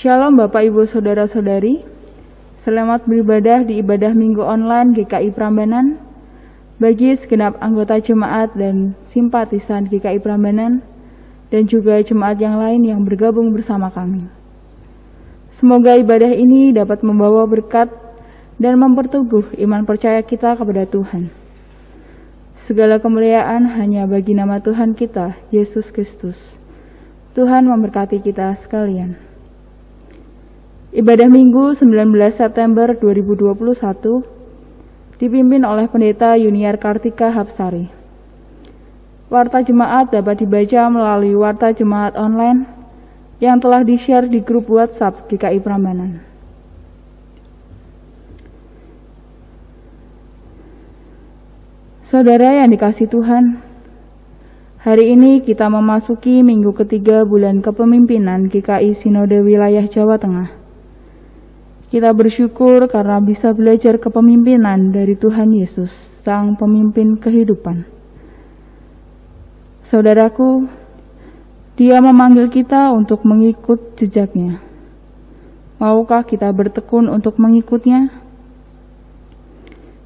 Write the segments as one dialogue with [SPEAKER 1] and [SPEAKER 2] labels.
[SPEAKER 1] Shalom Bapak Ibu Saudara-saudari, selamat beribadah di ibadah Minggu Online GKI Prambanan. Bagi segenap anggota jemaat dan simpatisan GKI Prambanan dan juga jemaat yang lain yang bergabung bersama kami. Semoga ibadah ini dapat membawa berkat dan memperteguh iman percaya kita kepada Tuhan. Segala kemuliaan hanya bagi nama Tuhan kita, Yesus Kristus. Tuhan memberkati kita sekalian. Ibadah Minggu 19 September 2021 dipimpin oleh Pendeta Yuniar Kartika Hapsari. Warta jemaat dapat dibaca melalui warta jemaat online yang telah di-share di grup WhatsApp GKI Prambanan. Saudara yang dikasihi Tuhan, hari ini kita memasuki minggu ketiga bulan kepemimpinan GKI Sinode Wilayah Jawa Tengah. Kita bersyukur karena bisa belajar kepemimpinan dari Tuhan Yesus, Sang Pemimpin kehidupan. Saudaraku, Dia memanggil kita untuk mengikut jejaknya. Maukah kita bertekun untuk mengikutnya?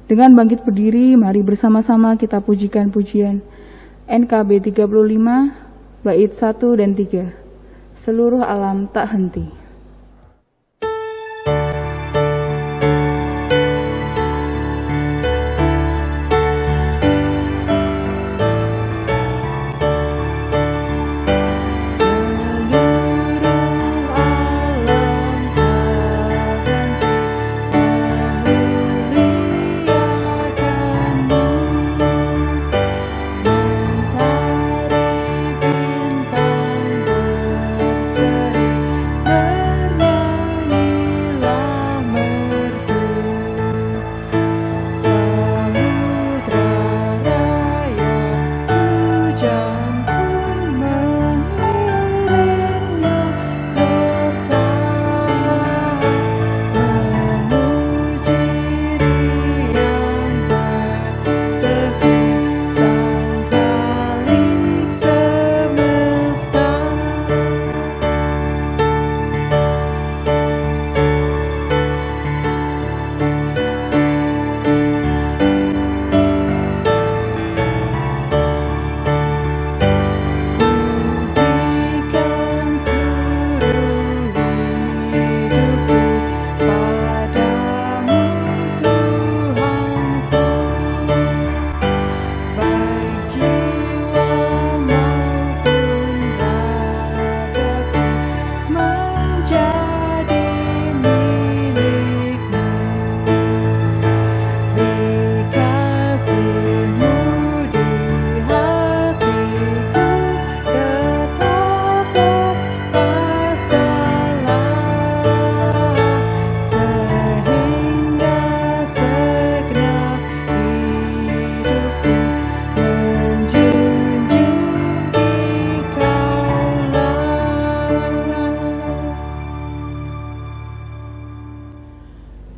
[SPEAKER 1] Dengan bangkit berdiri, mari bersama-sama kita pujikan pujian NKB 35, bait 1 dan 3. Seluruh alam tak henti.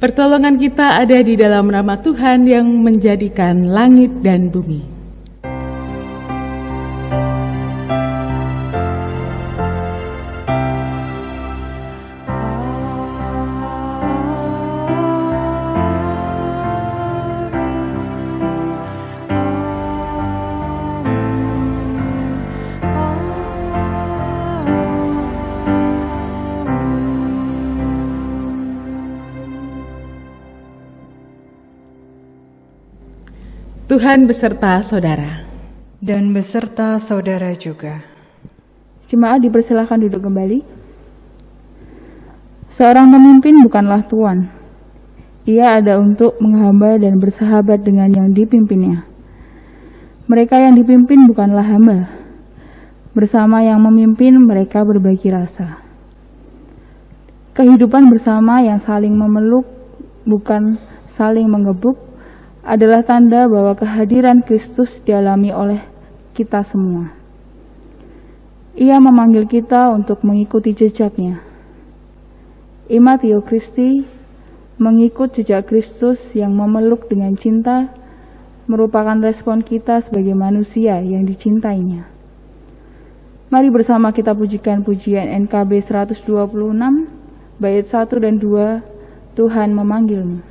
[SPEAKER 2] Pertolongan kita ada di dalam nama Tuhan yang menjadikan langit dan bumi. Tuhan beserta saudara.
[SPEAKER 3] Dan beserta saudara juga.
[SPEAKER 1] Jemaat dipersilakan duduk kembali. Seorang pemimpin bukanlah tuan. Ia ada untuk menghamba dan bersahabat dengan yang dipimpinnya. Mereka yang dipimpin bukanlah hamba. Bersama yang memimpin mereka berbagi rasa. Kehidupan bersama yang saling memeluk, bukan saling menggebuk, adalah tanda bahwa kehadiran Kristus dialami oleh kita semua. Ia memanggil kita untuk mengikuti jejaknya. Imatio Christi, mengikut jejak Kristus yang memeluk dengan cinta, merupakan respon kita sebagai manusia yang dicintainya. Mari bersama kita pujikan pujian NKB 126, bait 1 dan 2, Tuhan memanggilmu.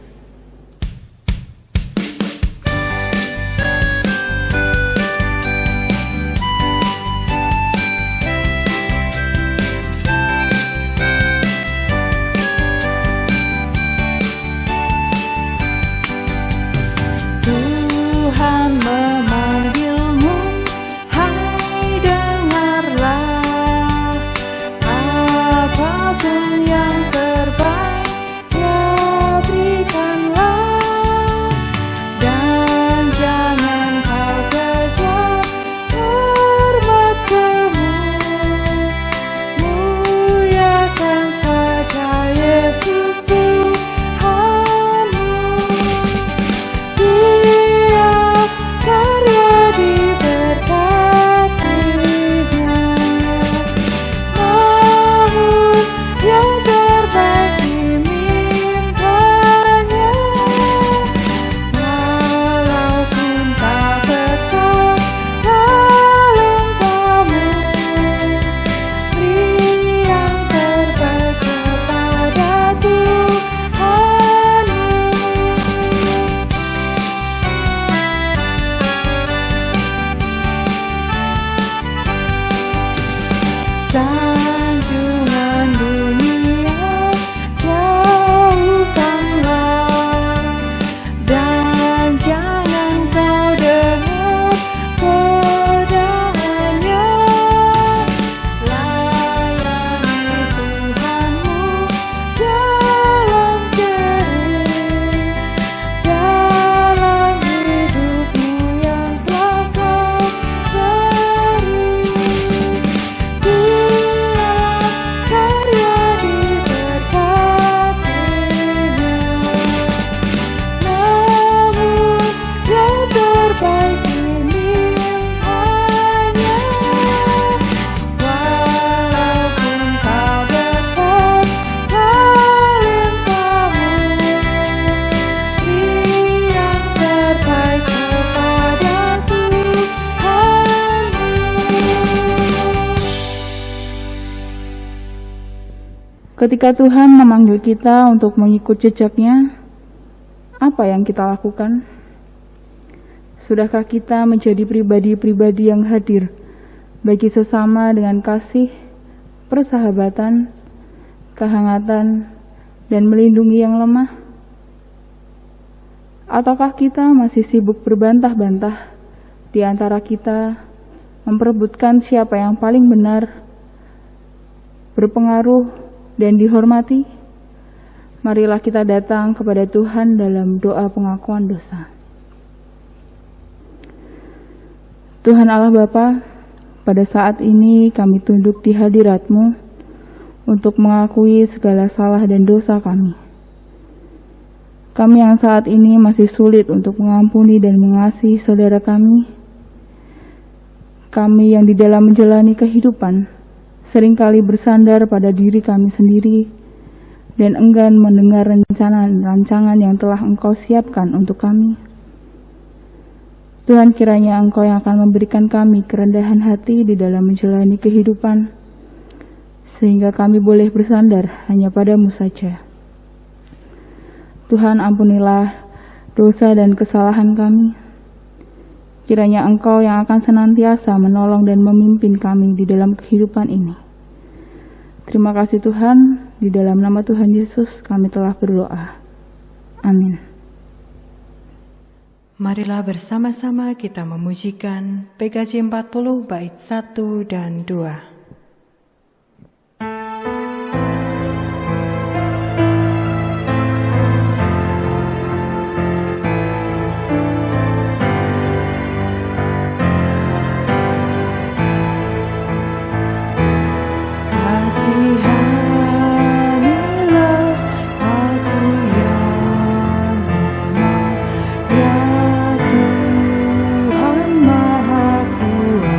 [SPEAKER 3] Tuhan memanggilmu, hai dengarlah, apapun yang terbaik ya berikanlah, dan jangan kau kejar hormat semu, muliakan saja Yesus Tuhanmu. Karya diberkatinya, namun yang terbaik dimintanya. Walaupun tak besar talentamu, beri yang terbaik kepada Tuhanmu. Sanjungan dunia jauhkanlah, dan jangan kau dengar godaannya. Layani Tuhanmu dalam jerih, dalam hidupmu yang telah kau beri. Karya diberkatinya, namun yang terbaik dimintanya. Walaupun tak besar talentamu, beri yang terbaik kepada Tuhanmu.
[SPEAKER 1] Ketika Tuhan memanggil kita untuk mengikut jejaknya, apa yang kita lakukan? Sudahkah kita menjadi pribadi-pribadi yang hadir bagi sesama dengan kasih, persahabatan, kehangatan, dan melindungi yang lemah? Ataukah kita masih sibuk berbantah-bantah di antara kita, memperebutkan siapa yang paling benar, berpengaruh, dan dihormati? Marilah kita datang kepada Tuhan dalam doa pengakuan dosa. Tuhan Allah Bapa, pada saat ini kami tunduk di hadirat-Mu untuk mengakui segala salah dan dosa kami. Kami yang saat ini masih sulit untuk mengampuni dan mengasihi saudara kami. Kami yang di dalam menjalani kehidupan seringkali bersandar pada diri kami sendiri dan enggan mendengar rancangan yang telah Engkau siapkan untuk kami. Tuhan, kiranya Engkau yang akan memberikan kami kerendahan hati di dalam menjalani kehidupan, sehingga kami boleh bersandar hanya pada-Mu saja. Tuhan, ampunilah dosa dan kesalahan kami. Kiranya Engkau yang akan senantiasa menolong dan memimpin kami di dalam kehidupan ini. Terima kasih Tuhan, di dalam nama Tuhan Yesus kami telah berdoa. Amin.
[SPEAKER 3] Marilah bersama-sama kita memujikan PKJ 40 bait 1 dan 2. Kasihanilah aku yang lemah, ya Tuhan Maha Kuasa.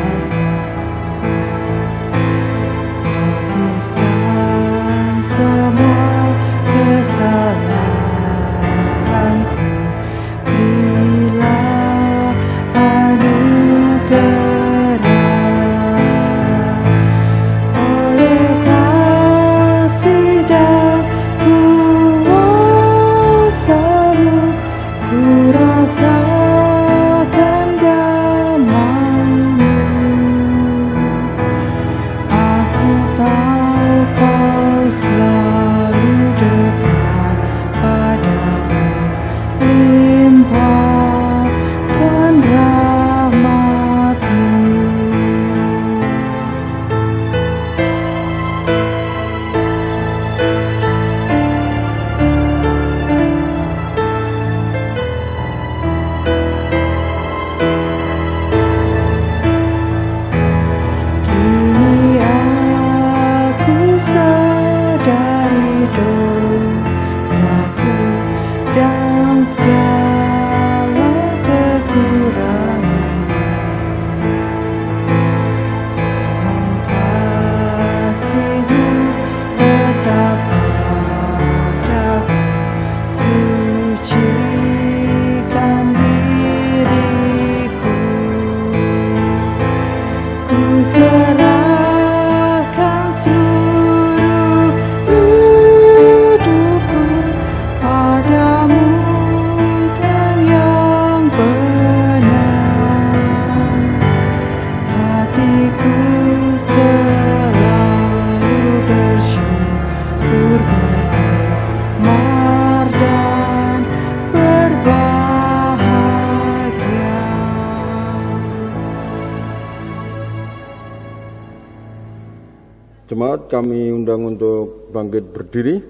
[SPEAKER 4] Jemaat kami undang untuk bangkit berdiri.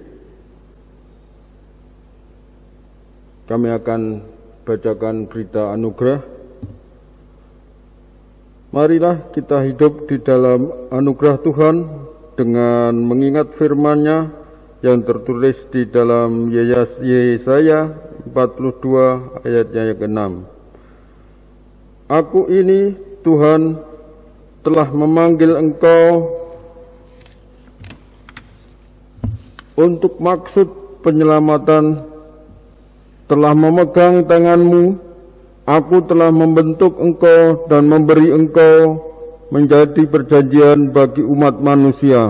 [SPEAKER 4] Kami akan bacakan berita anugerah. Marilah kita hidup di dalam anugerah Tuhan dengan mengingat firman-Nya yang tertulis di dalam Yesaya 42 ayatnya yang ke-6. Aku ini Tuhan telah memanggil engkau untuk maksud penyelamatan, telah memegang tanganmu, aku telah membentuk engkau dan memberi engkau menjadi perjanjian bagi umat manusia,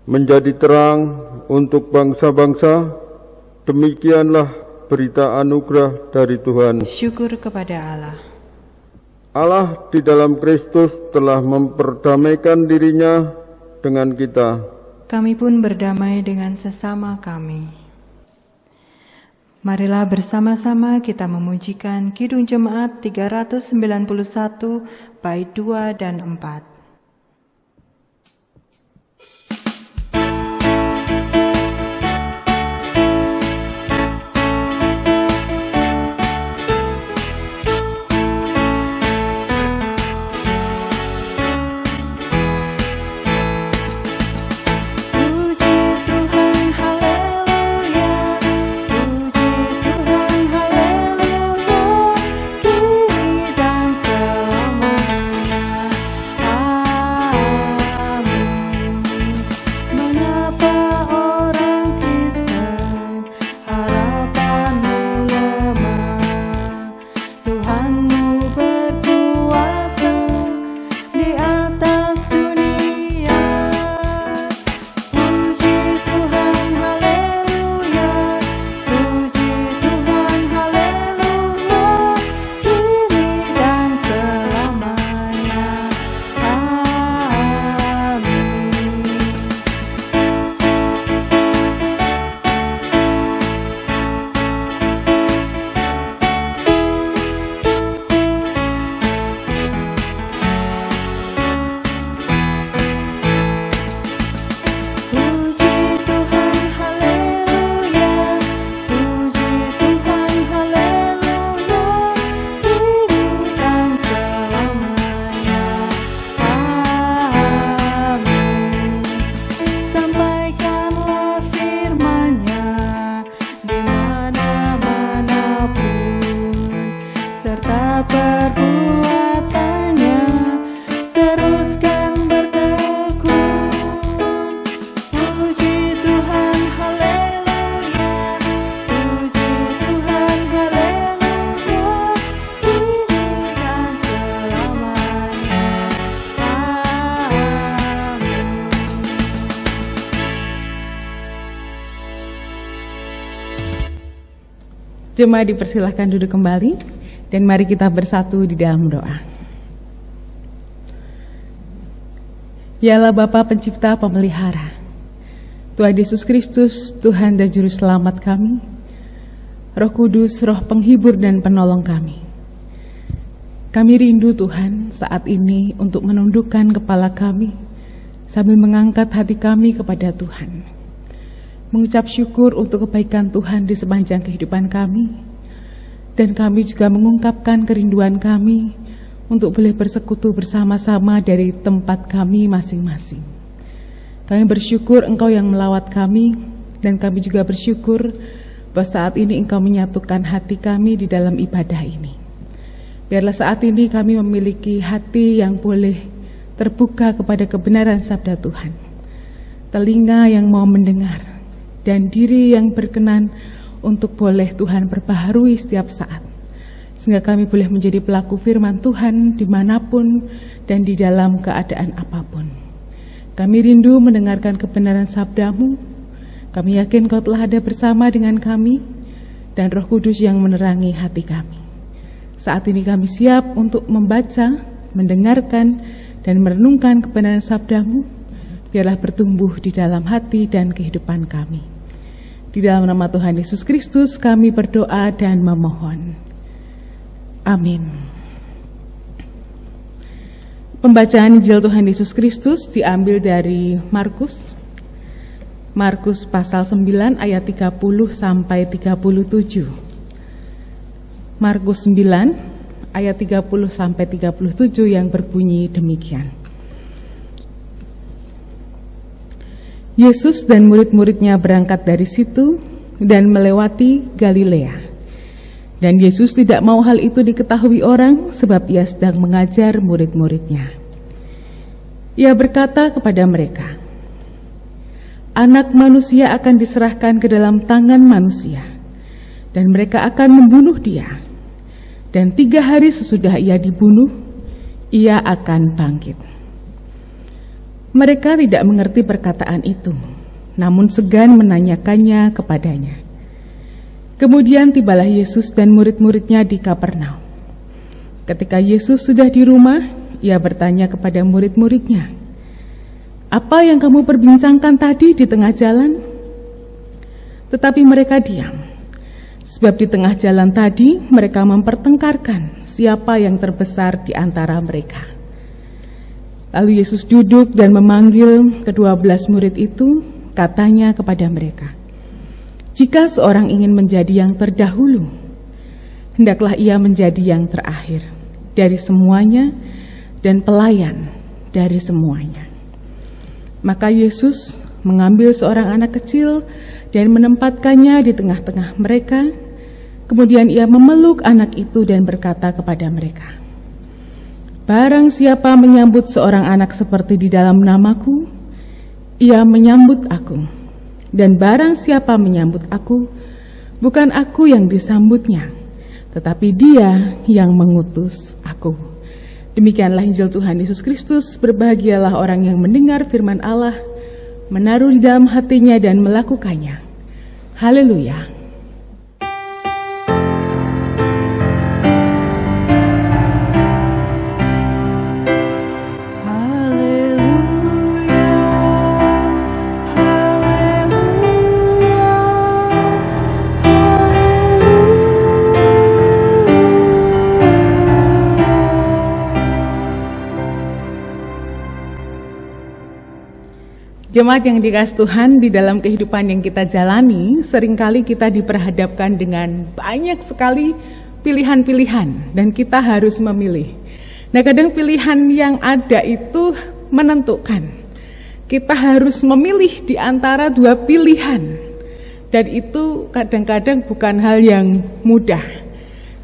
[SPEAKER 4] menjadi terang untuk bangsa-bangsa. Demikianlah berita anugerah dari Tuhan.
[SPEAKER 3] Syukur kepada Allah.
[SPEAKER 4] Allah di dalam Kristus telah memperdamaikan dirinya dengan kita.
[SPEAKER 3] Kami pun berdamai dengan sesama kami. Marilah bersama-sama kita memujikan Kidung Jemaat 391 bait 2 dan 4.
[SPEAKER 2] Jemaat dipersilahkan duduk kembali dan mari kita bersatu di dalam doa. Ya Allah Bapa Pencipta Pemelihara, Tuhan Yesus Kristus, Tuhan dan Juru Selamat kami, Roh Kudus, Roh Penghibur dan Penolong kami. Kami rindu Tuhan saat ini untuk menundukkan kepala kami sambil mengangkat hati kami kepada Tuhan. Mengucap syukur untuk kebaikan Tuhan di sepanjang kehidupan kami, dan kami juga mengungkapkan kerinduan kami untuk boleh bersekutu bersama-sama dari tempat kami masing-masing. Kami bersyukur Engkau yang melawat kami, dan kami juga bersyukur bahwa saat ini Engkau menyatukan hati kami di dalam ibadah ini. Biarlah saat ini kami memiliki hati yang boleh terbuka kepada kebenaran sabda Tuhan, telinga yang mau mendengar, dan diri yang berkenan untuk boleh Tuhan perbaharui setiap saat, sehingga kami boleh menjadi pelaku firman Tuhan dimanapun dan di dalam keadaan apapun. Kami rindu mendengarkan kebenaran sabda-Mu. Kami yakin Kau telah ada bersama dengan kami, dan Roh Kudus yang menerangi hati kami. Saat ini kami siap untuk membaca, mendengarkan, dan merenungkan kebenaran sabda-Mu. Biarlah bertumbuh di dalam hati dan kehidupan kami. Di dalam nama Tuhan Yesus Kristus kami berdoa dan memohon. Amin. Pembacaan Injil Tuhan Yesus Kristus diambil dari Markus pasal 9 ayat 30 sampai 37. Markus 9 ayat 30 sampai 37 yang berbunyi demikian. Yesus dan murid-muridnya berangkat dari situ dan melewati Galilea. Dan Yesus tidak mau hal itu diketahui orang sebab ia sedang mengajar murid-muridnya. Ia berkata kepada mereka, Anak manusia akan diserahkan ke dalam tangan manusia, dan mereka akan membunuh dia. Dan 3 hari sesudah ia dibunuh, ia akan bangkit. Mereka tidak mengerti perkataan itu, namun segan menanyakannya kepadanya. Kemudian tibalah Yesus dan murid-muridnya di Kapernaum. Ketika Yesus sudah di rumah, ia bertanya kepada murid-muridnya, Apa yang kamu perbincangkan tadi di tengah jalan? Tetapi mereka diam, sebab di tengah jalan tadi mereka mempertengkarkan siapa yang terbesar di antara mereka. Lalu Yesus duduk dan memanggil ke-12 murid itu, katanya kepada mereka, Jika seorang ingin menjadi yang terdahulu, hendaklah ia menjadi yang terakhir dari semuanya dan pelayan dari semuanya. Maka Yesus mengambil seorang anak kecil dan menempatkannya di tengah-tengah mereka. Kemudian ia memeluk anak itu dan berkata kepada mereka, Barang siapa menyambut seorang anak seperti di dalam namaku, ia menyambut aku. Dan barang siapa menyambut aku, bukan aku yang disambutnya, tetapi dia yang mengutus aku. Demikianlah Injil Tuhan Yesus Kristus. Berbahagialah orang yang mendengar firman Allah, menaruh di dalam hatinya dan melakukannya. Haleluya. Jemaat yang dikasihi Tuhan, di dalam kehidupan yang kita jalani, seringkali kita diperhadapkan dengan banyak sekali pilihan-pilihan dan kita harus memilih. Nah, kadang pilihan yang ada itu menentukan. Kita harus memilih di antara 2 pilihan. Dan itu kadang-kadang bukan hal yang mudah.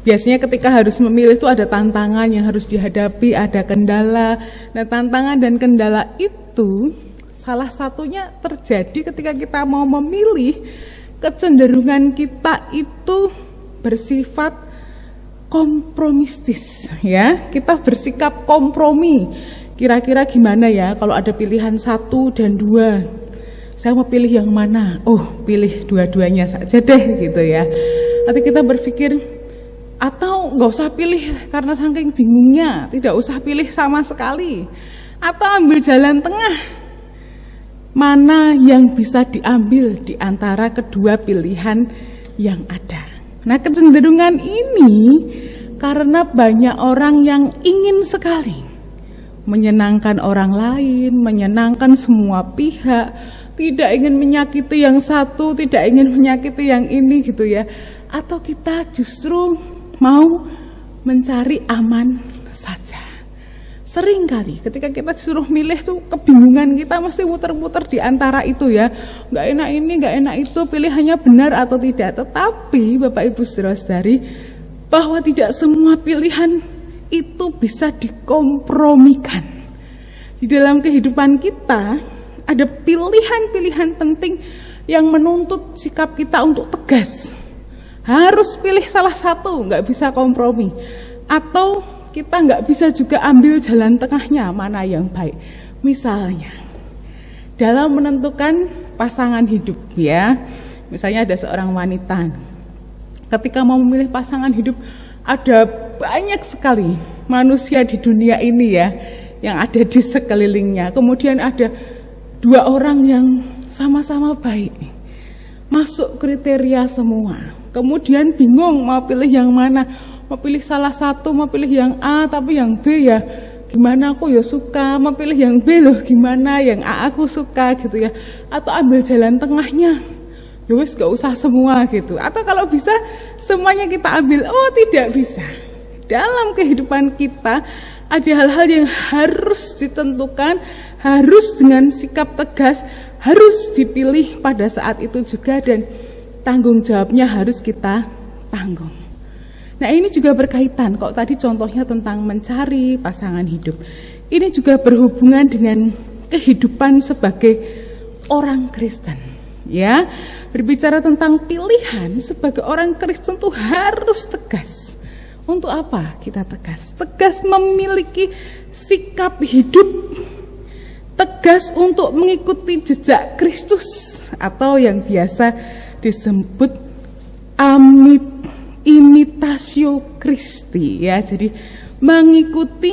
[SPEAKER 2] Biasanya ketika harus memilih itu ada tantangan yang harus dihadapi, ada kendala. Nah, tantangan dan kendala itu salah satunya terjadi ketika kita mau memilih, kecenderungan kita itu bersifat kompromistis, ya. Kita bersikap kompromi. Kira-kira gimana ya kalau ada pilihan 1 dan 2? Saya mau pilih yang mana? Oh, pilih dua-duanya saja deh gitu ya. Atau kita berpikir, atau nggak usah pilih karena saking bingungnya, tidak usah pilih sama sekali. Atau ambil jalan tengah. Mana yang bisa diambil di antara kedua pilihan yang ada. Nah, kecenderungan ini karena banyak orang yang ingin sekali menyenangkan orang lain, menyenangkan semua pihak, tidak ingin menyakiti yang satu, tidak ingin menyakiti yang ini gitu ya. Atau kita justru mau mencari aman saja. Sering kali ketika kita disuruh milih tuh kebingungan kita mesti muter-muter di antara itu ya. Nggak enak ini, nggak enak itu, pilihannya benar atau tidak. Tetapi Bapak Ibu Saudara-saudari, bahwa tidak semua pilihan itu bisa dikompromikan. Di dalam kehidupan kita ada pilihan-pilihan penting yang menuntut sikap kita untuk tegas. Harus pilih salah satu, nggak bisa kompromi. Atau kita nggak bisa juga ambil jalan tengahnya, mana yang baik. Misalnya, dalam menentukan pasangan hidup ya, misalnya ada seorang wanita, ketika mau memilih pasangan hidup, ada banyak sekali manusia di dunia ini ya, yang ada di sekelilingnya. Kemudian ada 2 orang yang sama-sama baik, masuk kriteria semua. Kemudian bingung mau pilih yang mana. Mau pilih salah satu, mau pilih yang A, tapi yang B ya gimana aku ya suka, mau pilih yang B loh gimana, yang A aku suka gitu ya, atau ambil jalan tengahnya, ya wis gak usah semua gitu, atau kalau bisa semuanya kita ambil. Oh, tidak bisa. Dalam kehidupan kita ada hal-hal yang harus ditentukan, harus dengan sikap tegas, harus dipilih pada saat itu juga, dan tanggung jawabnya harus kita tanggung. Nah, ini juga berkaitan, kok tadi contohnya tentang mencari pasangan hidup. Ini juga berhubungan dengan kehidupan sebagai orang Kristen. Ya, berbicara tentang pilihan sebagai orang Kristen tuh harus tegas. Untuk apa kita tegas? Tegas memiliki sikap hidup, tegas untuk mengikuti jejak Kristus, atau yang biasa disebut imitasio Christi, ya. Jadi mengikuti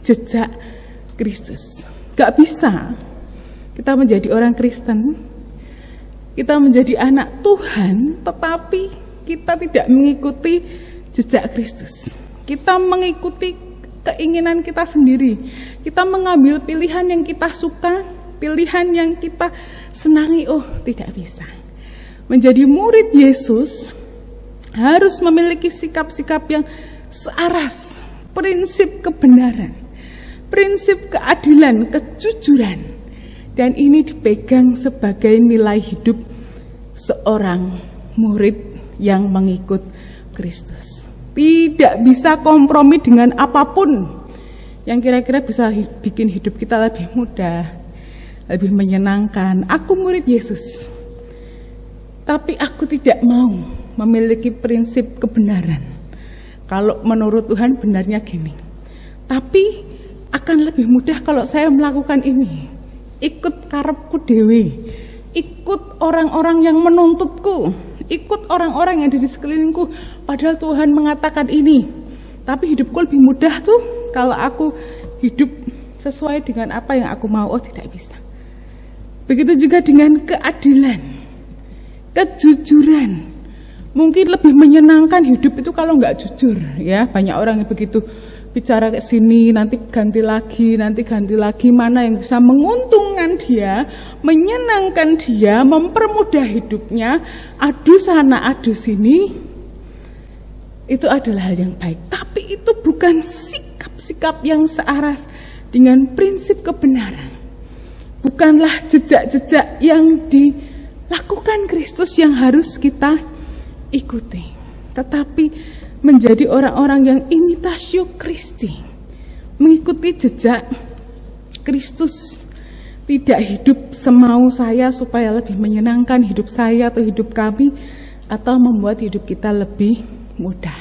[SPEAKER 2] jejak Kristus. Gak bisa kita menjadi orang Kristen, kita menjadi anak Tuhan, tetapi kita tidak mengikuti jejak Kristus. Kita mengikuti keinginan kita sendiri. Kita mengambil pilihan yang kita suka, pilihan yang kita senangi. Oh, tidak bisa. Menjadi murid Yesus harus memiliki sikap-sikap yang searas, prinsip kebenaran, prinsip keadilan, kejujuran, dan ini dipegang sebagai nilai hidup seorang murid yang mengikut Kristus. Tidak bisa kompromi dengan apapun yang kira-kira bisa bikin hidup kita lebih mudah, lebih menyenangkan. Aku murid Yesus, tapi aku tidak mau memiliki prinsip kebenaran. Kalau menurut Tuhan benarnya gini, tapi akan lebih mudah kalau saya melakukan ini, ikut karepku dewe, ikut orang-orang yang menuntutku, ikut orang-orang yang ada di sekelilingku, padahal Tuhan mengatakan ini. Tapi hidupku lebih mudah tuh kalau aku hidup sesuai dengan apa yang aku mau. Oh, tidak bisa. Begitu juga dengan keadilan, kejujuran. Mungkin lebih menyenangkan hidup itu kalau nggak jujur, ya. Banyak orang yang begitu, bicara ke sini, nanti ganti lagi, mana yang bisa menguntungkan dia, menyenangkan dia, mempermudah hidupnya, adu sana, adu sini. Itu adalah hal yang baik, tapi itu bukan sikap-sikap yang searas dengan prinsip kebenaran. Bukanlah jejak-jejak yang dilakukan Kristus yang harus kita ikuti, tetapi menjadi orang-orang yang imitasio Christi, mengikuti jejak Kristus, tidak hidup semau saya supaya lebih menyenangkan hidup saya atau hidup kami, atau membuat hidup kita lebih mudah.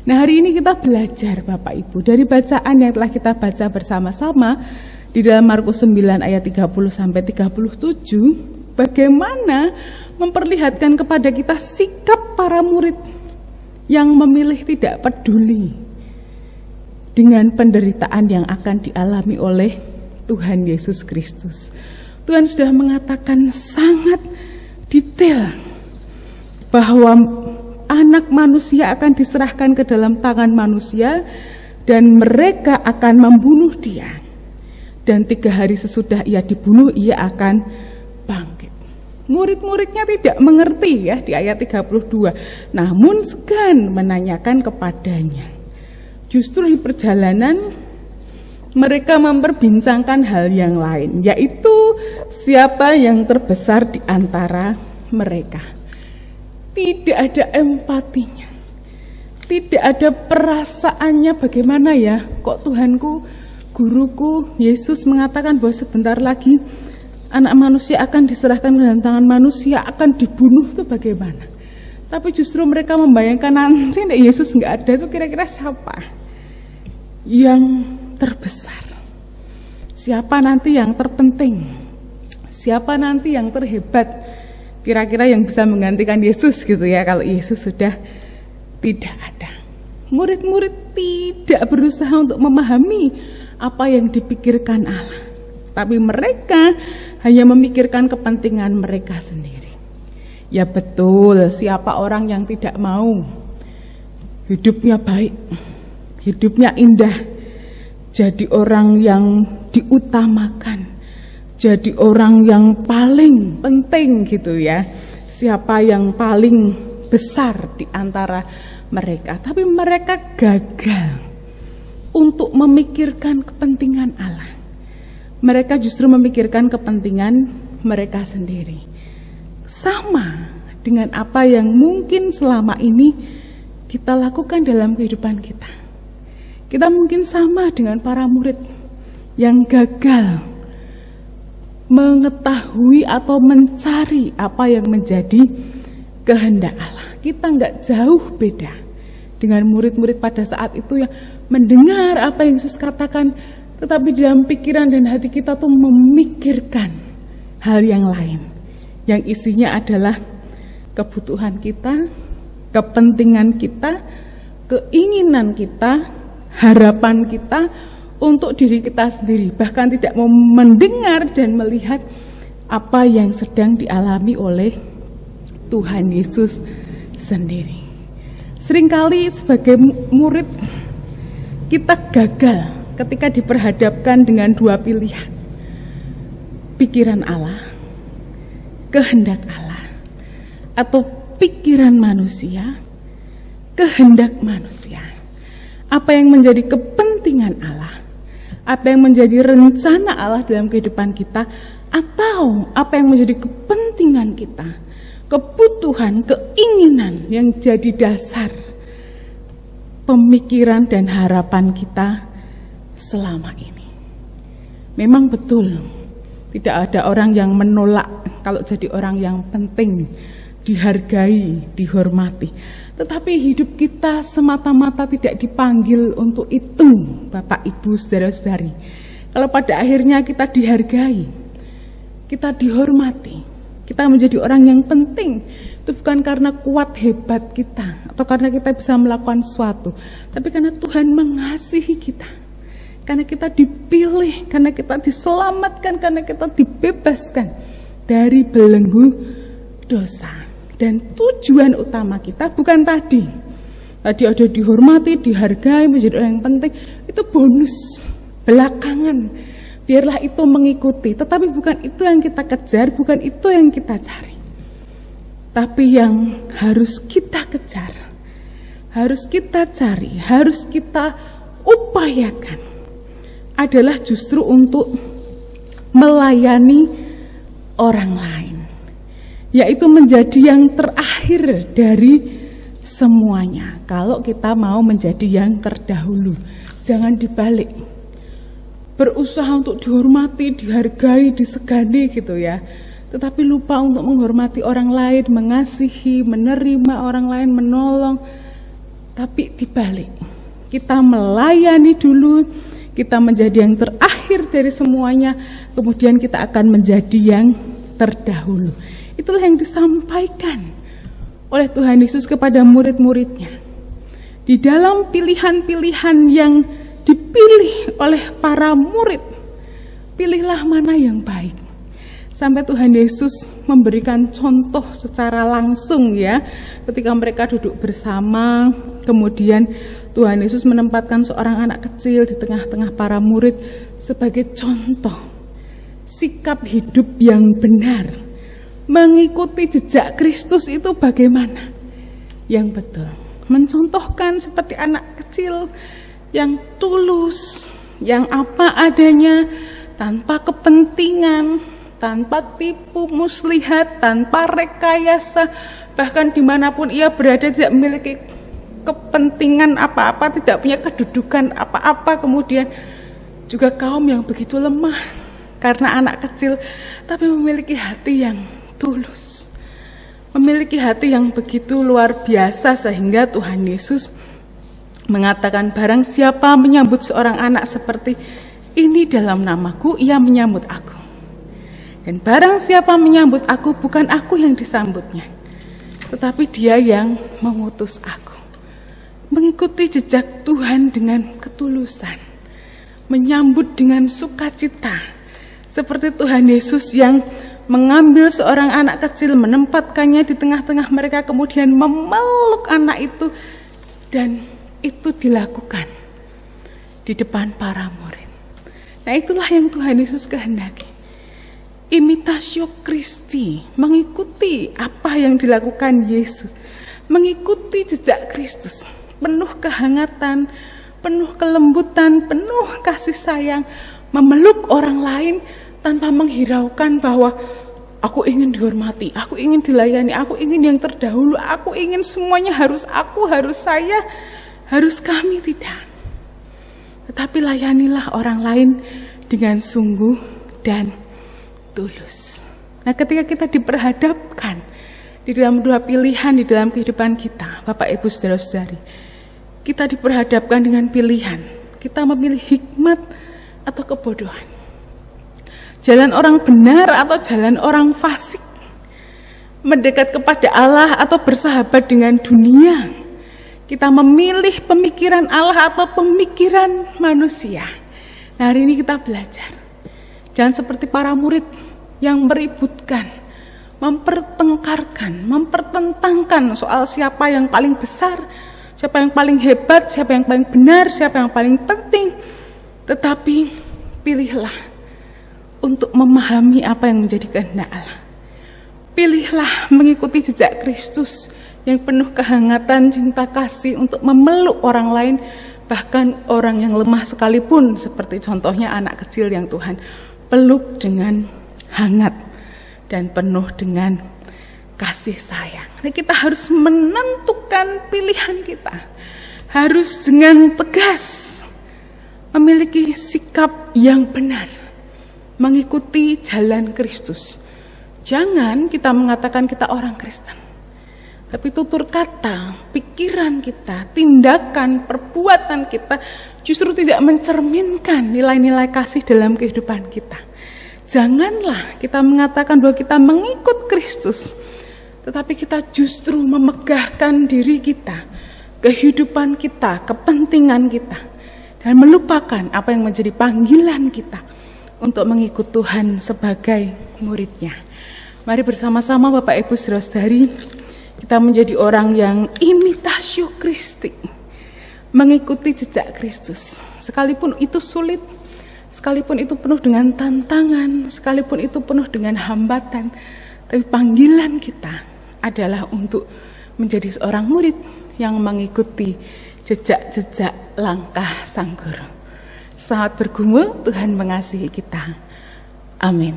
[SPEAKER 2] Nah, hari ini kita belajar Bapak Ibu dari bacaan yang telah kita baca bersama-sama di dalam Markus 9 ayat 30 sampai 37, bagaimana memperlihatkan kepada kita sikap para murid yang memilih tidak peduli dengan penderitaan yang akan dialami oleh Tuhan Yesus Kristus. Tuhan sudah mengatakan sangat detail bahwa anak manusia akan diserahkan ke dalam tangan manusia dan mereka akan membunuh dia. Dan 3 hari sesudah ia dibunuh, ia akan bangkit. Murid-muridnya tidak mengerti, ya, di ayat 32. Namun segan menanyakan kepadanya. Justru di perjalanan mereka memperbincangkan hal yang lain, yaitu siapa yang terbesar di antara mereka. Tidak ada empatinya, tidak ada perasaannya. Bagaimana ya, kok Tuhanku, guruku Yesus mengatakan bahwa sebentar lagi anak manusia akan diserahkan ke dalam tangan manusia, akan dibunuh, itu bagaimana? Tapi justru mereka membayangkan nanti Yesus nggak ada, itu kira-kira siapa yang terbesar? Siapa nanti yang terpenting? Siapa nanti yang terhebat? Kira-kira yang bisa menggantikan Yesus gitu ya, kalau Yesus sudah tidak ada. Murid-murid tidak berusaha untuk memahami apa yang dipikirkan Allah, tapi mereka hanya memikirkan kepentingan mereka sendiri. Ya betul, siapa orang yang tidak mau hidupnya baik, hidupnya indah, jadi orang yang diutamakan, jadi orang yang paling penting gitu ya. Siapa yang paling besar di antara mereka. Tapi mereka gagal untuk memikirkan kepentingan Allah. Mereka justru memikirkan kepentingan mereka sendiri. Sama dengan apa yang mungkin selama ini kita lakukan dalam kehidupan kita. Kita mungkin sama dengan para murid yang gagal mengetahui atau mencari apa yang menjadi kehendak Allah. Kita nggak jauh beda dengan murid-murid pada saat itu yang mendengar apa yang Yesus katakan, tetapi dalam pikiran dan hati kita tuh memikirkan hal yang lain, yang isinya adalah kebutuhan kita, kepentingan kita, keinginan kita, harapan kita untuk diri kita sendiri, bahkan tidak mau mendengar dan melihat apa yang sedang dialami oleh Tuhan Yesus sendiri. Seringkali sebagai murid kita gagal ketika diperhadapkan dengan dua pilihan. Pikiran Allah, kehendak Allah, atau pikiran manusia, kehendak manusia. Apa yang menjadi kepentingan Allah, apa yang menjadi rencana Allah dalam kehidupan kita, atau apa yang menjadi kepentingan kita, kebutuhan, keinginan yang jadi dasar pemikiran dan harapan kita selama ini. Memang betul, tidak ada orang yang menolak kalau jadi orang yang penting, dihargai, dihormati. Tetapi hidup kita semata-mata tidak dipanggil untuk itu, Bapak, Ibu, saudara-saudari. Kalau pada akhirnya kita dihargai, kita dihormati, kita menjadi orang yang penting, itu bukan karena kuat hebat kita atau karena kita bisa melakukan sesuatu, tapi karena Tuhan mengasihi kita, karena kita dipilih, karena kita diselamatkan, karena kita dibebaskan dari belenggu dosa. Dan tujuan utama kita bukan tadi ada dihormati, dihargai, menjadi orang yang penting, itu bonus belakangan. Biarlah itu mengikuti, tetapi bukan itu yang kita kejar, bukan itu yang kita cari. Tapi yang harus kita kejar, harus kita cari, harus kita upayakan adalah justru untuk melayani orang lain, yaitu menjadi yang terakhir dari semuanya. Kalau kita mau menjadi yang terdahulu, jangan dibalik. Berusaha untuk dihormati, dihargai, disegani gitu ya, tetapi lupa untuk menghormati orang lain, mengasihi, menerima orang lain, menolong. Tapi dibalik, kita melayani dulu, kita menjadi yang terakhir dari semuanya, kemudian kita akan menjadi yang terdahulu. Itulah yang disampaikan oleh Tuhan Yesus kepada murid-muridnya. Di dalam pilihan-pilihan yang dipilih oleh para murid, pilihlah mana yang baik. Sampai Tuhan Yesus memberikan contoh secara langsung ya, ketika mereka duduk bersama, kemudian Tuhan Yesus menempatkan seorang anak kecil di tengah-tengah para murid sebagai contoh sikap hidup yang benar. Mengikuti jejak Kristus itu bagaimana? Yang betul. Mencontohkan seperti anak kecil yang tulus, yang apa adanya, tanpa kepentingan, tanpa tipu muslihat, tanpa rekayasa, bahkan dimanapun ia berada tidak memiliki kepentingan apa-apa, tidak punya kedudukan apa-apa, kemudian juga kaum yang begitu lemah karena anak kecil, tapi memiliki hati yang tulus, memiliki hati yang begitu luar biasa, sehingga Tuhan Yesus mengatakan, barang siapa menyambut seorang anak seperti ini dalam namaku, ia menyambut aku. Dan barang siapa menyambut aku, bukan aku yang disambutnya, tetapi dia yang mengutus aku. Mengikuti jejak Tuhan dengan ketulusan, menyambut dengan sukacita, seperti Tuhan Yesus yang mengambil seorang anak kecil, menempatkannya di tengah-tengah mereka, kemudian memeluk anak itu, dan itu dilakukan di depan para murid. Nah, itulah yang Tuhan Yesus kehendaki. Imitatio Christi, mengikuti apa yang dilakukan Yesus, mengikuti jejak Kristus, penuh kehangatan, penuh kelembutan, penuh kasih sayang, memeluk orang lain tanpa menghiraukan bahwa aku ingin dihormati, aku ingin dilayani, aku ingin yang terdahulu, aku ingin semuanya harus aku, harus saya, harus kami, tidak. Tetapi layanilah orang lain dengan sungguh dan tulus. Nah, ketika kita diperhadapkan di dalam dua pilihan di dalam kehidupan kita, Bapak Ibu Saudara-saudari, kita diperhadapkan dengan pilihan. Kita memilih hikmat atau kebodohan. Jalan orang benar atau jalan orang fasik. Mendekat kepada Allah atau bersahabat dengan dunia. Kita memilih pemikiran Allah atau pemikiran manusia. Nah, hari ini kita belajar. Jangan seperti para murid yang meributkan, mempertengkarkan, mempertentangkan soal siapa yang paling besar, siapa yang paling hebat, siapa yang paling benar, siapa yang paling penting. Tetapi pilihlah untuk memahami apa yang menjadi kehendak Allah. Pilihlah mengikuti jejak Kristus yang penuh kehangatan, cinta kasih untuk memeluk orang lain, bahkan orang yang lemah sekalipun, seperti contohnya anak kecil yang Tuhan peluk dengan hangat dan penuh dengan kasih sayang. Nah, kita harus menentukan pilihan kita, harus dengan tegas memiliki sikap yang benar, mengikuti jalan Kristus. Jangan kita mengatakan kita orang Kristen, tapi tutur kata, pikiran kita, tindakan, perbuatan kita justru tidak mencerminkan nilai-nilai kasih dalam kehidupan kita. Janganlah kita mengatakan bahwa kita mengikut Kristus, tetapi kita justru memegahkan diri kita, kehidupan kita, kepentingan kita, dan melupakan apa yang menjadi panggilan kita untuk mengikut Tuhan sebagai muridnya. Mari bersama-sama Bapak Ibu Saudara-saudari, kita menjadi orang yang imitatio Christi, mengikuti jejak Kristus. Sekalipun itu sulit, sekalipun itu penuh dengan tantangan, sekalipun itu penuh dengan hambatan, tapi panggilan kita adalah untuk menjadi seorang murid yang mengikuti jejak-jejak langkah Sang Guru. Selamat bergumul, Tuhan mengasihi kita. Amin.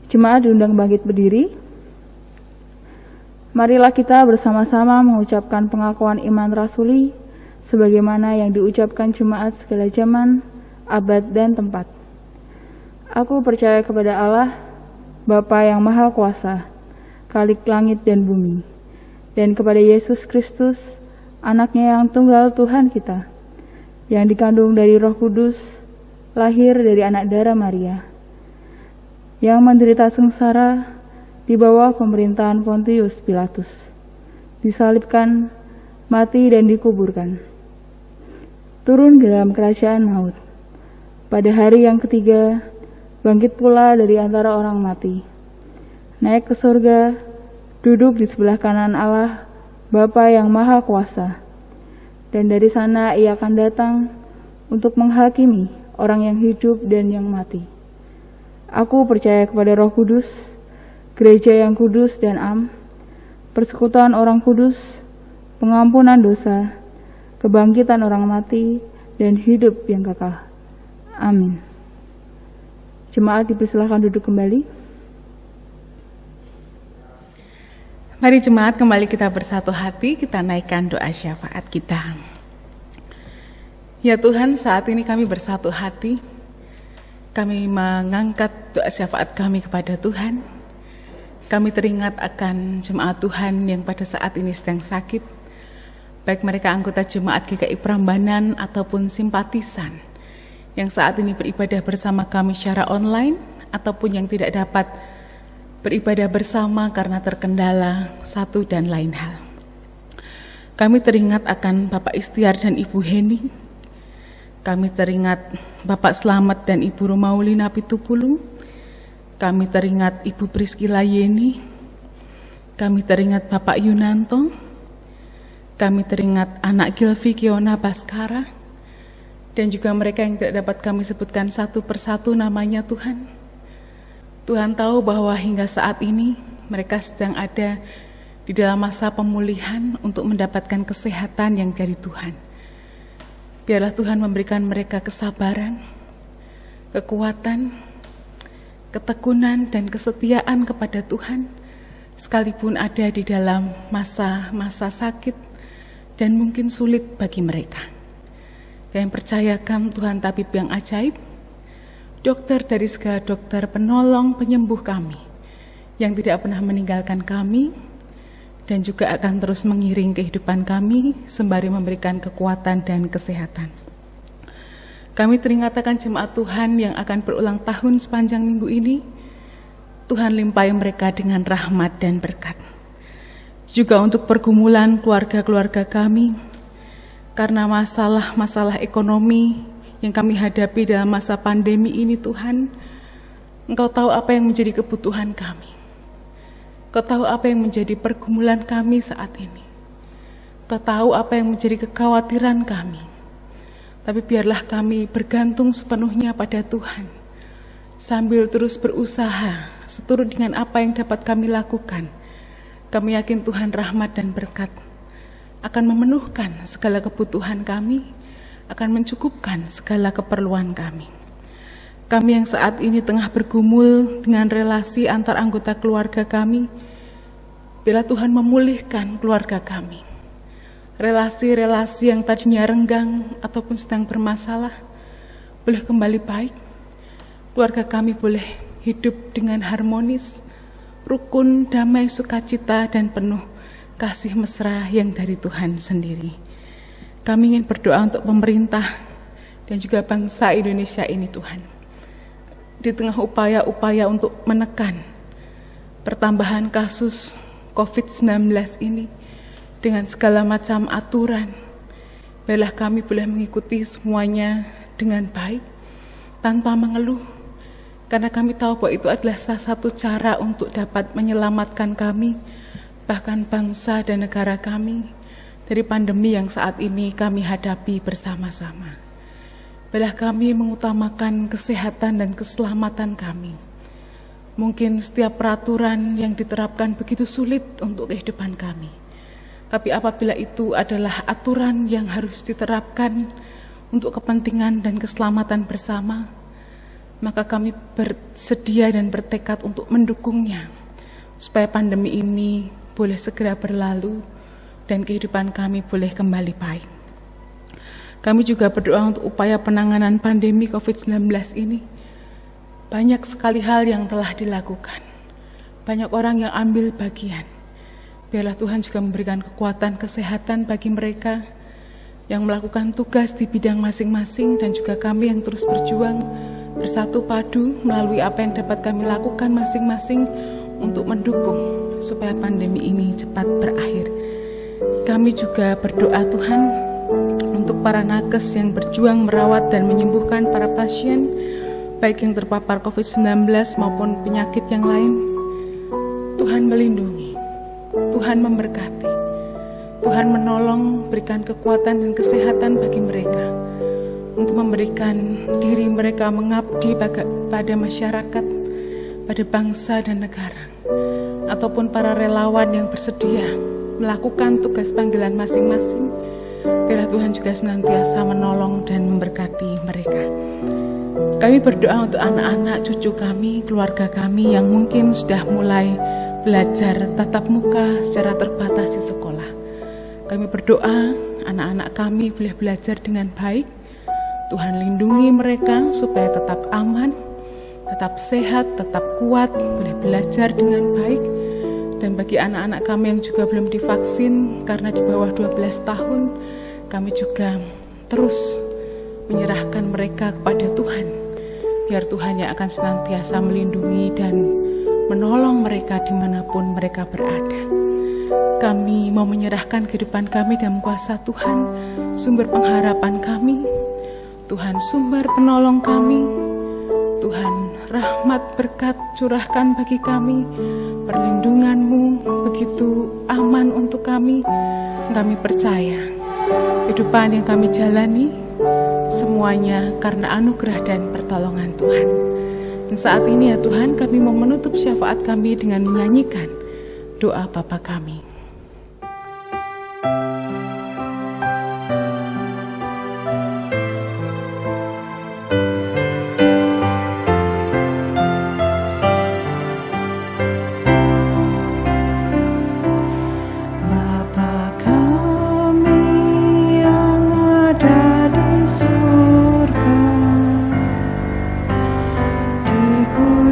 [SPEAKER 1] Jemaat diundang bangkit berdiri. Marilah kita bersama-sama mengucapkan pengakuan iman rasuli sebagaimana yang diucapkan jemaat segala zaman, abad, dan tempat. Aku percaya kepada Allah, Bapa yang Maha Kuasa, Khalik langit dan bumi, dan kepada Yesus Kristus, Anaknya yang tunggal Tuhan kita, yang dikandung dari Roh Kudus, lahir dari anak darah Maria, yang menderita sengsara di bawah pemerintahan Pontius Pilatus, disalibkan, mati dan dikuburkan, turun dalam kerajaan maut, pada hari yang ketiga bangkit pula dari antara orang mati, naik ke surga, duduk di sebelah kanan Allah Bapa yang Maha Kuasa, dan dari sana Ia akan datang untuk menghakimi orang yang hidup dan yang mati. Aku percaya kepada Roh Kudus, gereja yang kudus dan am, persekutuan orang kudus, pengampunan dosa, kebangkitan orang mati, dan hidup yang kekal. Amin. Jemaat dipersilakan duduk kembali.
[SPEAKER 2] Mari jemaat kembali kita bersatu hati, kita naikkan doa syafaat kita. Ya Tuhan, saat ini kami bersatu hati, kami mengangkat doa syafaat kami kepada Tuhan. Kami teringat akan jemaat Tuhan yang pada saat ini sedang sakit, baik mereka anggota jemaat GKI Prambanan ataupun simpatisan yang saat ini beribadah bersama kami secara online ataupun yang tidak dapat beribadah bersama karena terkendala satu dan lain hal. Kami teringat akan Bapak Istiar dan Ibu Heni. Kami teringat Bapak Slamet dan Ibu Romaulina Pitupulu. Kami teringat Ibu Priscila Yeni. Kami teringat Bapak Yunanto. Kami teringat anak Gilvi Kiona Baskara. Dan juga mereka yang tidak dapat kami sebutkan satu persatu namanya Tuhan. Tuhan tahu bahwa hingga saat ini mereka sedang ada di dalam masa pemulihan untuk mendapatkan kesehatan yang dari Tuhan. Biarlah Tuhan memberikan mereka kesabaran, kekuatan, ketekunan dan kesetiaan kepada Tuhan, sekalipun ada di dalam masa-masa sakit dan mungkin sulit bagi mereka. Kami percayakan Tuhan tabib yang ajaib, dokter dari segala dokter, penolong, penyembuh kami, yang tidak pernah meninggalkan kami, dan juga akan terus mengiring kehidupan kami, sembari memberikan kekuatan dan kesehatan. Kami teringat akan jemaat Tuhan yang akan berulang tahun sepanjang minggu ini. Tuhan limpahi mereka dengan rahmat dan berkat. Juga untuk pergumulan keluarga-keluarga kami, karena masalah-masalah ekonomi yang kami hadapi dalam masa pandemi ini Tuhan, Engkau tahu apa yang menjadi kebutuhan kami. Engkau tahu apa yang menjadi pergumulan kami saat ini. Engkau tahu apa yang menjadi kekhawatiran kami. Tapi biarlah kami bergantung sepenuhnya pada Tuhan, sambil terus berusaha seturut dengan apa yang dapat kami lakukan. Kami yakin Tuhan rahmat dan berkat akan memenuhkan segala kebutuhan kami, akan mencukupkan segala keperluan kami. Kami yang saat ini tengah bergumul dengan relasi antar anggota keluarga kami, biarlah Tuhan memulihkan keluarga kami. Relasi-relasi yang tadinya renggang ataupun sedang bermasalah boleh kembali baik. Keluarga kami boleh hidup dengan harmonis, rukun, damai, sukacita, dan penuh kasih mesra yang dari Tuhan sendiri. Kami ingin berdoa untuk pemerintah dan juga bangsa Indonesia ini Tuhan. Di tengah upaya-upaya untuk menekan pertambahan kasus COVID-19 ini, dengan segala macam aturan, biarlah kami boleh mengikuti semuanya dengan baik, tanpa mengeluh, karena kami tahu bahwa itu adalah salah satu cara untuk dapat menyelamatkan kami, bahkan bangsa dan negara kami, dari pandemi yang saat ini kami hadapi bersama-sama. Biarlah kami mengutamakan kesehatan dan keselamatan kami. Mungkin setiap peraturan yang diterapkan begitu sulit untuk kehidupan kami. Tapi apabila itu adalah aturan yang harus diterapkan untuk kepentingan dan keselamatan bersama, maka kami bersedia dan bertekad untuk mendukungnya, supaya pandemi ini boleh segera berlalu dan kehidupan kami boleh kembali baik. Kami juga berdoa untuk upaya penanganan pandemi COVID-19 ini. Banyak sekali hal yang telah dilakukan, banyak orang yang ambil bagian. Biarlah Tuhan juga memberikan kekuatan kesehatan bagi mereka yang melakukan tugas di bidang masing-masing, dan juga kami yang terus berjuang bersatu padu melalui apa yang dapat kami lakukan masing-masing untuk mendukung supaya pandemi ini cepat berakhir. Kami juga berdoa Tuhan untuk para nakes yang berjuang merawat dan menyembuhkan para pasien, baik yang terpapar COVID-19 maupun penyakit yang lain. Tuhan melindungi, Tuhan memberkati, Tuhan menolong, berikan kekuatan dan kesehatan bagi mereka untuk memberikan diri mereka mengabdi pada masyarakat, pada bangsa dan negara, ataupun para relawan yang bersedia melakukan tugas panggilan masing-masing. Biarlah Tuhan juga senantiasa menolong dan memberkati mereka. Kami berdoa untuk anak-anak, cucu kami, keluarga kami yang mungkin sudah mulai belajar tatap muka secara terbatas di sekolah. Kami berdoa anak-anak kami boleh belajar dengan baik. Tuhan lindungi mereka supaya tetap aman, tetap sehat, tetap kuat, boleh belajar dengan baik. Dan bagi anak-anak kami yang juga belum divaksin karena di bawah 12 tahun, kami juga terus menyerahkan mereka kepada Tuhan, biar Tuhan yang akan senantiasa melindungi dan menolong mereka dimanapun mereka berada. Kami mau menyerahkan kehidupan kami dalam kuasa Tuhan, sumber pengharapan kami, Tuhan sumber penolong kami, Tuhan rahmat berkat curahkan bagi kami, perlindungan-Mu begitu aman untuk kami. Kami percaya kehidupan yang kami jalani semuanya karena anugerah dan pertolongan Tuhan. Dan saat ini ya Tuhan, kami mau menutup syafaat kami dengan menyanyikan doa Bapa kami.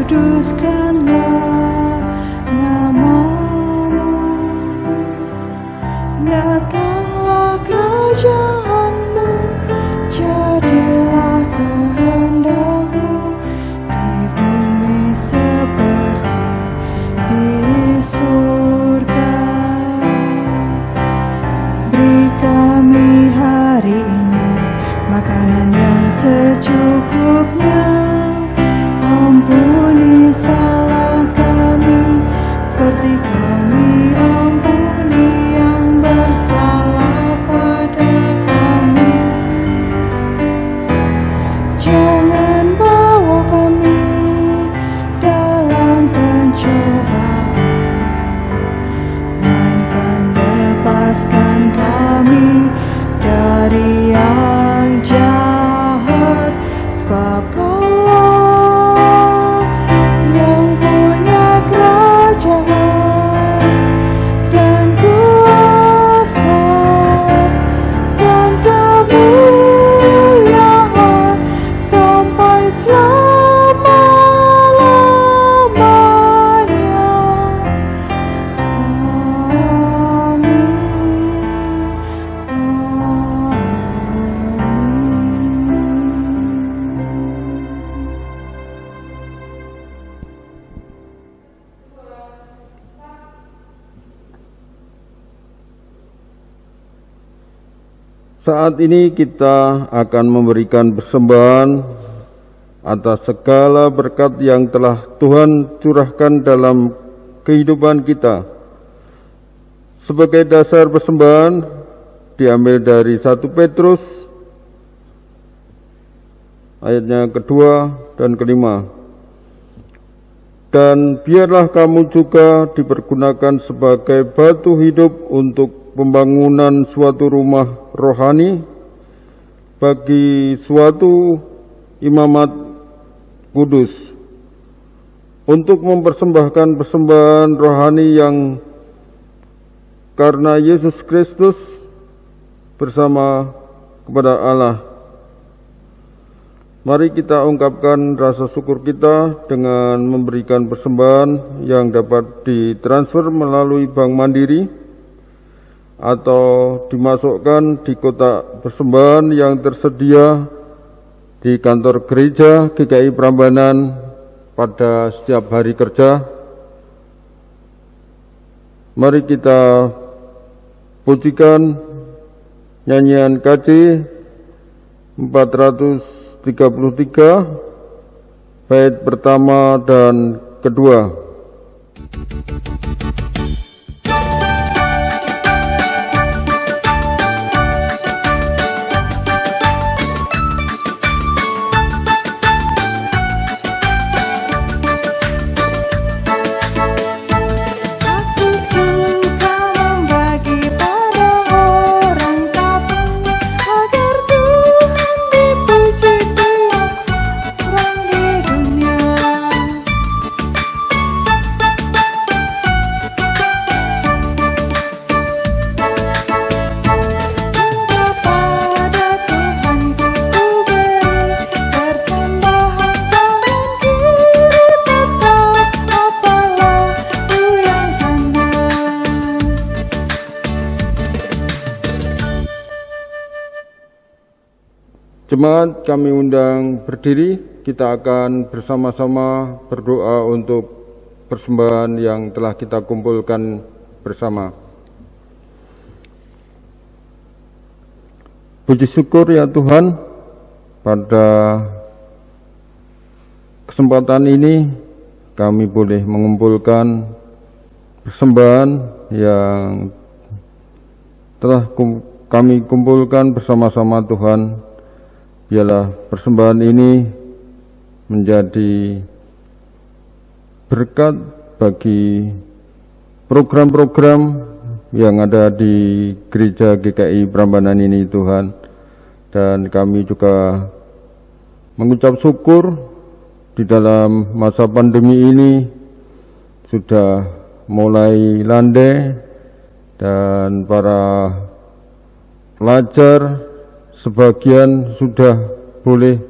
[SPEAKER 3] Kuduskanlah nama-Mu, datanglah kerajaan-Mu, jadilah kehendak-Mu di bumi seperti di surga. Beri kami hari ini makanan yang secukupnya. Ampuni salah kami, seperti kami ampuni yang bersalah pada kami. Jangan bawa kami dalam pencobaan, melainkan lepaskan kami dari yang jahat, sebab
[SPEAKER 4] saat ini kita akan memberikan persembahan atas segala berkat yang telah Tuhan curahkan dalam kehidupan kita. Sebagai dasar persembahan diambil dari 1 Petrus ayatnya kedua dan kelima. Dan biarlah kamu juga dipergunakan sebagai batu hidup untuk pembangunan suatu rumah rohani bagi suatu imamat kudus, untuk mempersembahkan persembahan rohani yang karena Yesus Kristus bersama kepada Allah. Mari kita ungkapkan rasa syukur kita dengan memberikan persembahan yang dapat ditransfer melalui Bank Mandiri atau dimasukkan di kotak persembahan yang tersedia di kantor gereja GKI Prambanan pada setiap hari kerja. Mari kita pujikan nyanyian KJ 433 bait pertama dan kedua. Jemaat kami undang berdiri, kita akan bersama-sama berdoa untuk persembahan yang telah kita kumpulkan bersama. Puji syukur ya Tuhan, pada kesempatan ini kami boleh mengumpulkan persembahan yang telah kami kumpulkan bersama-sama Tuhan. Biarlah persembahan ini menjadi berkat bagi program-program yang ada di Gereja GKI Prambanan ini Tuhan. Dan kami juga mengucap syukur di dalam masa pandemi ini sudah mulai landai dan para pelajar sebagian sudah boleh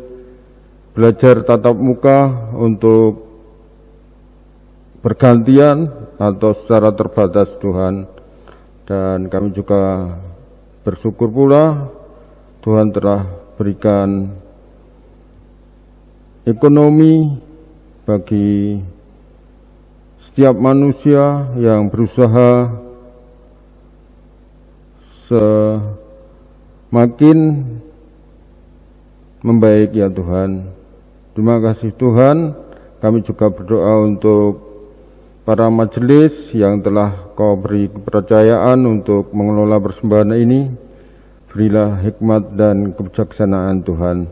[SPEAKER 4] belajar tatap muka untuk bergantian atau secara terbatas Tuhan. Dan kami juga bersyukur pula Tuhan telah berikan ekonomi bagi setiap manusia yang berusaha semakin membaik ya Tuhan. Terima kasih Tuhan. Kami juga berdoa untuk para majelis yang telah Kau beri kepercayaan untuk mengelola persembahan ini. Berilah hikmat dan kebijaksanaan Tuhan.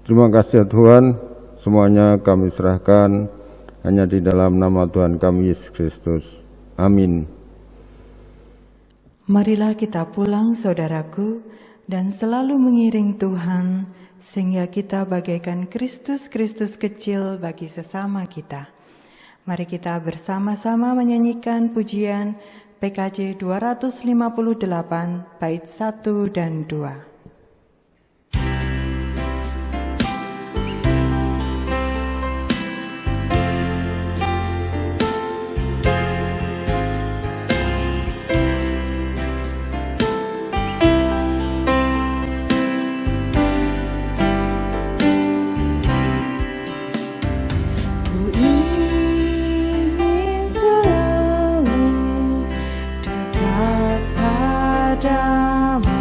[SPEAKER 4] Terima kasih ya Tuhan. Semuanya kami serahkan hanya di dalam nama Tuhan kami Yesus Kristus. Amin.
[SPEAKER 3] Marilah kita pulang saudaraku dan selalu mengiring Tuhan sehingga kita bagaikan Kristus-Kristus kecil bagi sesama kita. Mari kita bersama-sama menyanyikan pujian PKJ 258 bait 1 dan 2.
[SPEAKER 5] Padamu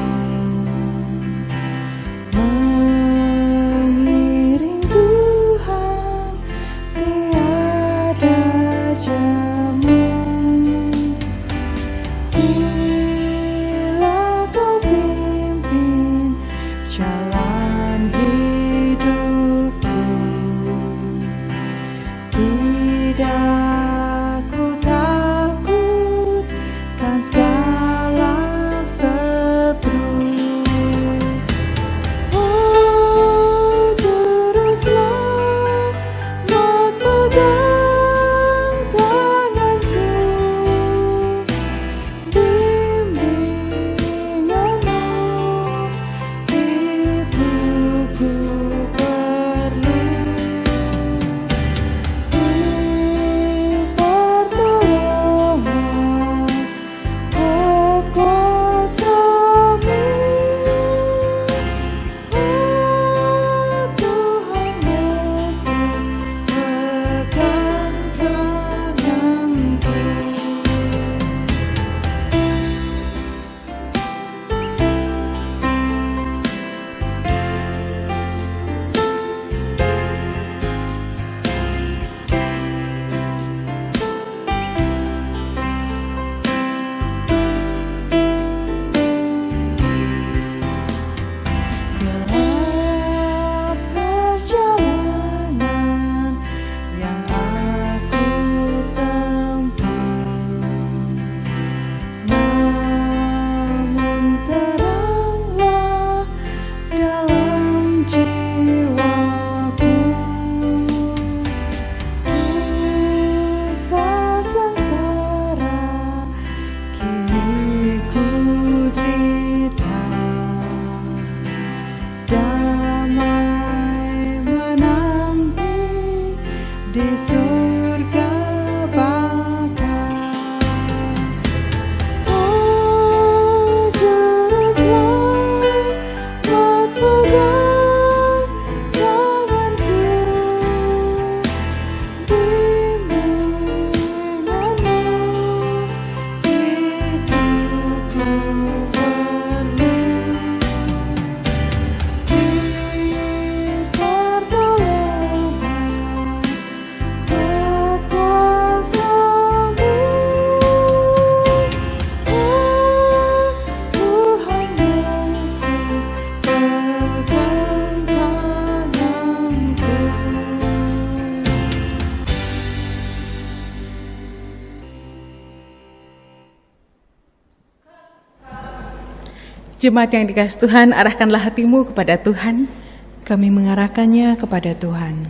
[SPEAKER 2] Jemaat yang dikasihi Tuhan, arahkanlah hatimu kepada Tuhan.
[SPEAKER 3] Kami mengarahkannya kepada Tuhan.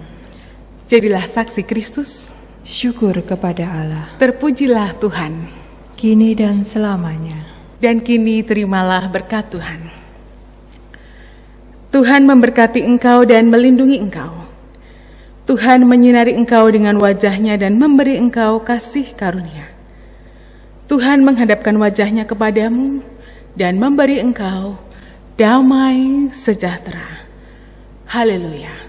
[SPEAKER 2] Jadilah saksi Kristus.
[SPEAKER 3] Syukur kepada Allah,
[SPEAKER 2] Terpujilah Tuhan.
[SPEAKER 3] kini dan selamanya.
[SPEAKER 2] Dan kini terimalah berkat Tuhan. Tuhan memberkati engkau dan melindungi engkau. Tuhan menyinari engkau dengan wajah-Nya dan memberi engkau kasih karunia. Tuhan menghadapkan wajah-Nya kepadamu dan memberi engkau damai sejahtera. Haleluya.